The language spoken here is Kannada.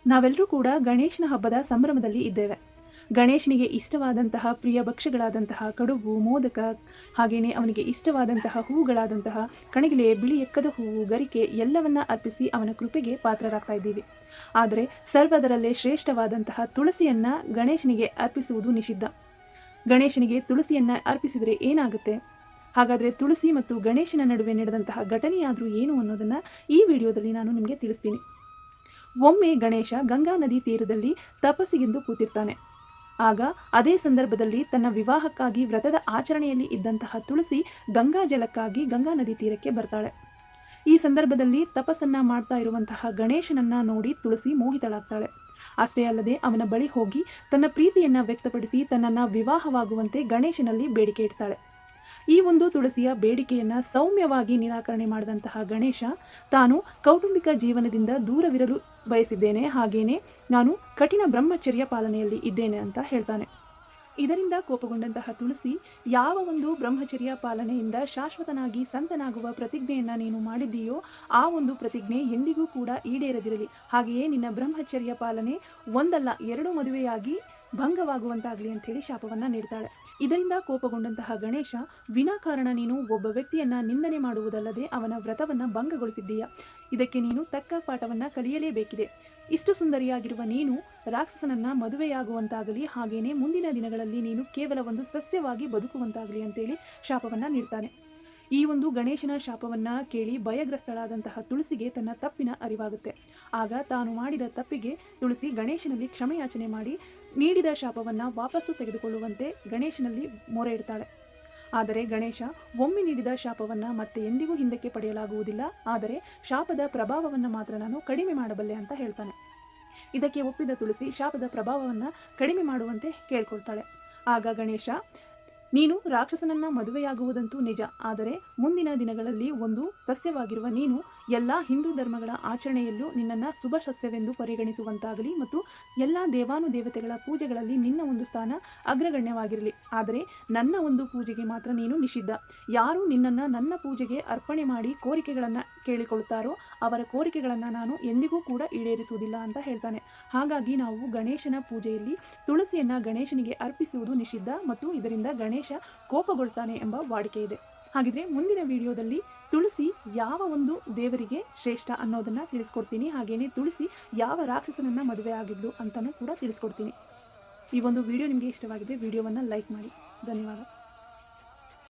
ನಾವೆಲ್ಲರೂ ಕೂಡ ಗಣೇಶನ ಹಬ್ಬದ ಸಂಭ್ರಮದಲ್ಲಿ ಇದ್ದೇವೆ. ಗಣೇಶನಿಗೆ ಇಷ್ಟವಾದಂತಹ ಪ್ರಿಯ ಭಕ್ಷ್ಯಗಳಾದಂತಹ ಕಡುಬು, ಮೋದಕ, ಹಾಗೆಯೇ ಅವನಿಗೆ ಇಷ್ಟವಾದಂತಹ ಹೂವುಗಳಾದಂತಹ ಕಣಗಿಲೆ, ಬಿಳಿ ಎಕ್ಕದ ಹೂವು, ಗರಿಕೆ ಎಲ್ಲವನ್ನ ಅರ್ಪಿಸಿ ಅವನ ಕೃಪೆಗೆ ಪಾತ್ರರಾಗ್ತಾ ಇದ್ದೀವಿ. ಆದರೆ ಸರ್ವದರಲ್ಲೇ ಶ್ರೇಷ್ಠವಾದಂತಹ ತುಳಸಿಯನ್ನ ಗಣೇಶನಿಗೆ ಅರ್ಪಿಸುವುದು ನಿಷಿದ್ಧ. ಗಣೇಶನಿಗೆ ತುಳಸಿಯನ್ನ ಅರ್ಪಿಸಿದರೆ ಏನಾಗುತ್ತೆ? ಹಾಗಾದರೆ ತುಳಸಿ ಮತ್ತು ಗಣೇಶನ ನಡುವೆ ನಡೆದಂತಹ ಘಟನೆಯಾದರೂ ಏನು ಅನ್ನೋದನ್ನ ಈ ವಿಡಿಯೋದಲ್ಲಿ ನಾನು ನಿಮಗೆ ತಿಳಿಸ್ತೀನಿ. ಒಮ್ಮೆ ಗಣೇಶ ಗಂಗಾ ನದಿ ತೀರದಲ್ಲಿ ತಪಸ್ಸಿಗೆಂದು ಕೂತಿರ್ತಾನೆ. ಆಗ ಅದೇ ಸಂದರ್ಭದಲ್ಲಿ ತನ್ನ ವಿವಾಹಕ್ಕಾಗಿ ವ್ರತದ ಆಚರಣೆಯಲ್ಲಿ ಇದ್ದಂತಹ ತುಳಸಿ ಗಂಗಾ ಜಲಕ್ಕಾಗಿ ಗಂಗಾ ನದಿ ತೀರಕ್ಕೆ ಬರ್ತಾಳೆ. ಈ ಸಂದರ್ಭದಲ್ಲಿ ತಪಸ್ಸನ್ನ ಮಾಡ್ತಾ ಇರುವಂತಹ ಗಣೇಶನನ್ನ ನೋಡಿ ತುಳಸಿ ಮೋಹಿತಳಾಗ್ತಾಳೆ. ಅಷ್ಟೇ ಅಲ್ಲದೆ ಅವನ ಬಳಿ ಹೋಗಿ ತನ್ನ ಪ್ರೀತಿಯನ್ನ ವ್ಯಕ್ತಪಡಿಸಿ ತನ್ನನ್ನ ವಿವಾಹವಾಗುವಂತೆ ಗಣೇಶನಲ್ಲಿ ಬೇಡಿಕೆ ಇಡ್ತಾಳೆ. ಈ ಒಂದು ತುಳಸಿಯ ಬೇಡಿಕೆಯನ್ನ ಸೌಮ್ಯವಾಗಿ ನಿರಾಕರಣೆ ಮಾಡಿದಂತಹ ಗಣೇಶ ತಾನು ಕೌಟುಂಬಿಕ ಜೀವನದಿಂದ ದೂರವಿರಲು ಬಯಸಿದ್ದೇನೆ, ಹಾಗೇನೆ ನಾನು ಕಠಿಣ ಬ್ರಹ್ಮಚರ್ಯ ಪಾಲನೆಯಲ್ಲಿ ಇದ್ದೇನೆ ಅಂತ ಹೇಳ್ತಾನೆ. ಇದರಿಂದ ಕೋಪಗೊಂಡಂತಹ ತುಳಸಿ, ಯಾವ ಒಂದು ಬ್ರಹ್ಮಚರ್ಯ ಪಾಲನೆಯಿಂದ ಶಾಶ್ವತನಾಗಿ ಸಂತನಾಗುವ ಪ್ರತಿಜ್ಞೆಯನ್ನ ನೀನು ಮಾಡಿದ್ದೀಯೋ ಆ ಒಂದು ಪ್ರತಿಜ್ಞೆ ಎಂದಿಗೂ ಕೂಡ ಈಡೇರದಿರಲಿ, ಹಾಗೆಯೇ ನಿನ್ನ ಬ್ರಹ್ಮಚರ್ಯ ಪಾಲನೆ ಒಂದಲ್ಲ ಎರಡು ಮದುವೆಯಾಗಿ ಭಂಗವಾಗುವಂತಾಗಲಿ ಅಂಥೇಳಿ ಶಾಪವನ್ನ ನೀಡ್ತಾಳೆ. ಇದರಿಂದ ಕೋಪಗೊಂಡಂತಹ ಗಣೇಶ, ವಿನಾಕಾರಣ ನೀನು ಒಬ್ಬ ವ್ಯಕ್ತಿಯನ್ನ ನಿಂದನೆ ಮಾಡುವುದಲ್ಲದೆ ಅವನ ವ್ರತವನ್ನ ಭಂಗಗೊಳಿಸಿದ್ದೀಯ. ಇದಕ್ಕೆ ನೀನು ತಕ್ಕ ಪಾಠವನ್ನ ಕಲಿಯಲೇಬೇಕಿದೆ. ಇಷ್ಟು ಸುಂದರಿಯಾಗಿರುವ ನೀನು ರಾಕ್ಷಸನನ್ನ ಮದುವೆಯಾಗುವಂತಾಗಲಿ, ಹಾಗೇನೆ ಮುಂದಿನ ದಿನಗಳಲ್ಲಿ ನೀನು ಕೇವಲ ಒಂದು ಸಸ್ಯವಾಗಿ ಬದುಕುವಂತಾಗಲಿ ಅಂತೇಳಿ ಶಾಪವನ್ನ ನೀಡ್ತಾನೆ. ಈ ಒಂದು ಗಣೇಶನ ಶಾಪವನ್ನ ಕೇಳಿ ಭಯಗ್ರಸ್ತಳಾದಂತಹ ತುಳಸಿಗೆ ತನ್ನ ತಪ್ಪಿನ ಅರಿವಾಗುತ್ತೆ. ಆಗ ತಾನು ಮಾಡಿದ ತಪ್ಪಿಗೆ ತುಳಸಿ ಗಣೇಶನಲ್ಲಿ ಕ್ಷಮೆಯಾಚನೆ ಮಾಡಿ ನೀಡಿದ ಶಾಪವನ್ನ ವಾಪಸ್ಸು ತೆಗೆದುಕೊಳ್ಳುವಂತೆ ಗಣೇಶನಲ್ಲಿ ಮೊರೆ ಇಡ್ತಾಳೆ. ಆದರೆ ಗಣೇಶ ಒಮ್ಮೆ ನೀಡಿದ ಶಾಪವನ್ನ ಮತ್ತೆ ಎಂದಿಗೂ ಹಿಂದಕ್ಕೆ ಪಡೆಯಲಾಗುವುದಿಲ್ಲ, ಆದರೆ ಶಾಪದ ಪ್ರಭಾವವನ್ನು ಮಾತ್ರ ನಾನು ಕಡಿಮೆ ಮಾಡಬಲ್ಲೆ ಅಂತ ಹೇಳ್ತಾನೆ. ಇದಕ್ಕೆ ಒಪ್ಪಿದ ತುಳಸಿ ಶಾಪದ ಪ್ರಭಾವವನ್ನ ಕಡಿಮೆ ಮಾಡುವಂತೆ ಕೇಳ್ಕೊಳ್ತಾಳೆ. ಆಗ ಗಣೇಶ, ನೀನು ರಾಕ್ಷಸನನ್ನ ಮದುವೆಯಾಗುವುದಂತೂ ನಿಜ, ಆದರೆ ಮುಂದಿನ ದಿನಗಳಲ್ಲಿ ಒಂದು ಸಸ್ಯವಾಗಿರುವ ನೀನು ಎಲ್ಲ ಹಿಂದೂ ಧರ್ಮಗಳ ಆಚರಣೆಯಲ್ಲೂ ನಿನ್ನನ್ನು ಶುಭ ಸಸ್ಯವೆಂದು ಪರಿಗಣಿಸುವಂತಾಗಲಿ ಮತ್ತು ಎಲ್ಲ ದೇವಾನುದೇವತೆಗಳ ಪೂಜೆಗಳಲ್ಲಿ ನಿನ್ನ ಒಂದು ಸ್ಥಾನ ಅಗ್ರಗಣ್ಯವಾಗಿರಲಿ. ಆದರೆ ನನ್ನ ಒಂದು ಪೂಜೆಗೆ ಮಾತ್ರ ನೀನು ನಿಷಿದ್ಧ. ಯಾರು ನಿನ್ನನ್ನು ನನ್ನ ಪೂಜೆಗೆ ಅರ್ಪಣೆ ಮಾಡಿ ಕೋರಿಕೆಗಳನ್ನು ಕೇಳಿಕೊಳ್ಳುತ್ತಾರೋ ಅವರ ಕೋರಿಕೆಗಳನ್ನು ನಾನು ಎಂದಿಗೂ ಕೂಡ ಈಡೇರಿಸುವುದಿಲ್ಲ ಅಂತ ಹೇಳ್ತಾನೆ. ಹಾಗಾಗಿ ನಾವು ಗಣೇಶನ ಪೂಜೆಯಲ್ಲಿ ತುಳಸಿಯನ್ನು ಗಣೇಶನಿಗೆ ಅರ್ಪಿಸುವುದು ನಿಷಿದ್ಧ ಮತ್ತು ಇದರಿಂದ ಗಣೇಶ ಕೋಪಗೊಳ್ತಾನೆ ಎಂಬ ವಾಡಿಕೆ ಇದೆ. ಹಾಗಿದ್ರೆ ಮುಂದಿನ ವಿಡಿಯೋದಲ್ಲಿ ತುಳಸಿ ಯಾವ ಒಂದು ದೇವರಿಗೆ ಶ್ರೇಷ್ಠ ಅನ್ನೋದನ್ನ ತಿಳಿಸ್ಕೊಡ್ತೀನಿ, ಹಾಗೇನೆ ತುಳಸಿ ಯಾವ ರಾಕ್ಷಸನನ್ನ ಮದುವೆ ಆಗಿದ್ಲು ಅಂತಾನೂ ಕೂಡ ತಿಳಿಸ್ಕೊಡ್ತೀನಿ. ಈ ಒಂದು ವಿಡಿಯೋ ನಿಮಗೆ ಇಷ್ಟವಾಗಿದ್ರೆ ವಿಡಿಯೋವನ್ನು ಲೈಕ್ ಮಾಡಿ. ಧನ್ಯವಾದ.